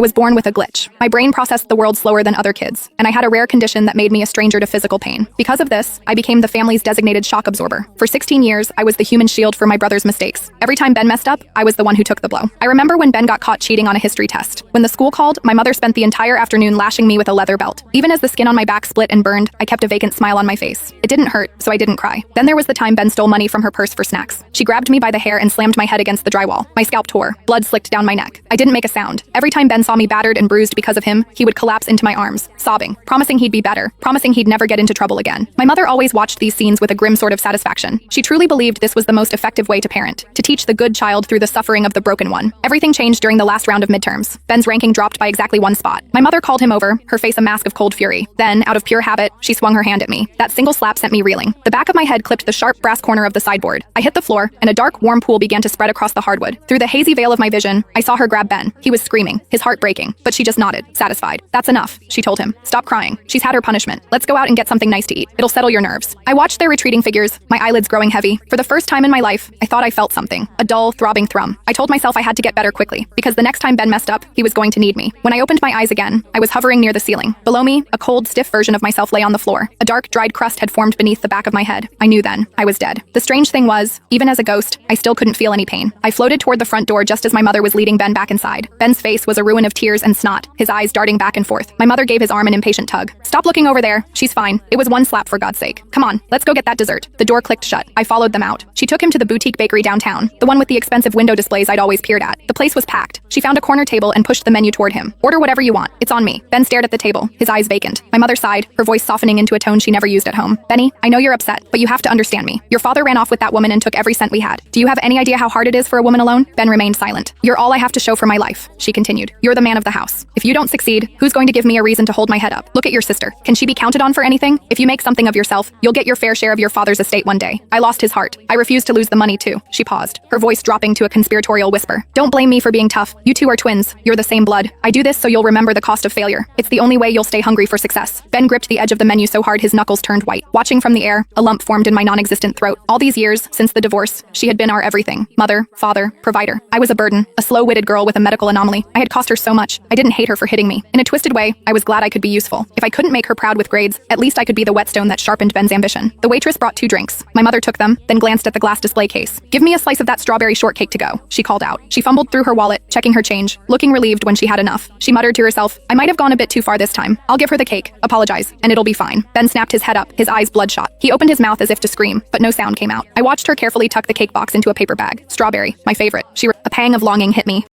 I was born with a glitch. My brain processed the world slower than other kids, and I had a rare condition that made me a stranger to physical pain. Because of this, I became the family's designated shock absorber. For 16 years, I was the human shield for my brother's mistakes. Every time Ben messed up, I was the one who took the blow. I remember when Ben got caught cheating on a history test. When the school called, my mother spent the entire afternoon lashing me with a leather belt. Even as the skin on my back split and burned, I kept a vacant smile on my face. It didn't hurt, so I didn't cry. Then there was the time Ben stole money from her purse for snacks. She grabbed me by the hair and slammed my head against the drywall. My scalp tore. Blood slicked down my neck. I didn't make a sound. Every time Ben saw me battered and bruised because of him, he would collapse into my arms, sobbing, promising he'd be better, promising he'd never get into trouble again. My mother always watched these scenes with a grim sort of satisfaction. She truly believed this was the most effective way to parent, to teach the good child through the suffering of the broken one. Everything changed during the last round of midterms. Ben's ranking dropped by exactly 1 spot. My mother called him over, her face a mask of cold fury. Then, out of pure habit, she swung her hand at me. That single slap sent me reeling. The back of my head clipped the sharp brass corner of the sideboard. I hit the floor, and a dark, warm pool began to spread across the hardwood. Through the hazy veil of my vision, I saw her grab Ben. He was screaming, his heart breaking, but she just nodded, satisfied. "That's enough," she told him. "Stop crying. She's had her punishment. Let's go out and get something nice to eat. It'll settle your nerves." I watched their retreating figures, my eyelids growing heavy. For the first time in my life, I thought I felt something. A dull, throbbing thrum. I told myself I had to get better quickly, because the next time Ben messed up, he was going to need me. When I opened my eyes again, I was hovering near the ceiling. Below me, a cold, stiff version of myself lay on the floor. A dark, dried crust had formed beneath the back of my head. I knew then. I was dead. The strange thing was, even as a ghost, I still couldn't feel any pain. I floated toward the front door just as my mother was leading Ben back inside. Ben's face was a ruin of tears and snot, his eyes darting back and forth. My mother gave his arm an impatient tug. "Stop looking over there. She's fine. It was 1 slap, for God's sake. Come on, let's go get that dessert." The door clicked shut. I followed them out. She took him to the boutique bakery downtown, the one with the expensive window displays I'd always peered at. The place was packed. She found a corner table and pushed the menu toward him. "Order whatever you want. It's on me." Ben stared at the table, his eyes vacant. My mother sighed, her voice softening into a tone she never used at home. "Benny, I know you're upset, but you have to understand me. Your father ran off with that woman and took every cent we had. Do you have any idea how hard it is for a woman alone?" Ben remained silent. "You're all I have to show for my life," she continued. "You're the man of the house. If you don't succeed, who's going to give me a reason to hold my head up? Look at your sister. Can she be counted on for anything? If you make something of yourself, you'll get your fair share of your father's estate one day. I lost his heart. I refuse to lose the money too." She paused, her voice dropping to a conspiratorial whisper. "Don't blame me for being tough. You two are twins. You're the same blood. I do this so you'll remember the cost of failure. It's the only way you'll stay hungry for success." Ben gripped the edge of the menu so hard his knuckles turned white. Watching from the air, a lump formed in my non-existent throat. All these years, since the divorce, she had been our everything. Mother, father, provider. I was a burden, a slow-witted girl with a medical anomaly. I had cost her so much. I didn't hate her for hitting me. In a twisted way, I was glad I could be useful. If I couldn't make her proud with grades, at least I could be the whetstone that sharpened Ben's ambition. The waitress brought 2 drinks. My mother took them, then glanced at the glass display case. "Give me a slice of that strawberry shortcake to go," she called out. She fumbled through her wallet, checking her change, looking relieved when she had enough. She muttered to herself, "I might have gone a bit too far this time. I'll give her the cake, apologize, and it'll be fine." Ben snapped his head up, his eyes bloodshot. He opened his mouth as if to scream, but no sound came out. I watched her carefully tuck the cake box into a paper bag. Strawberry, my favorite. A pang of longing hit me.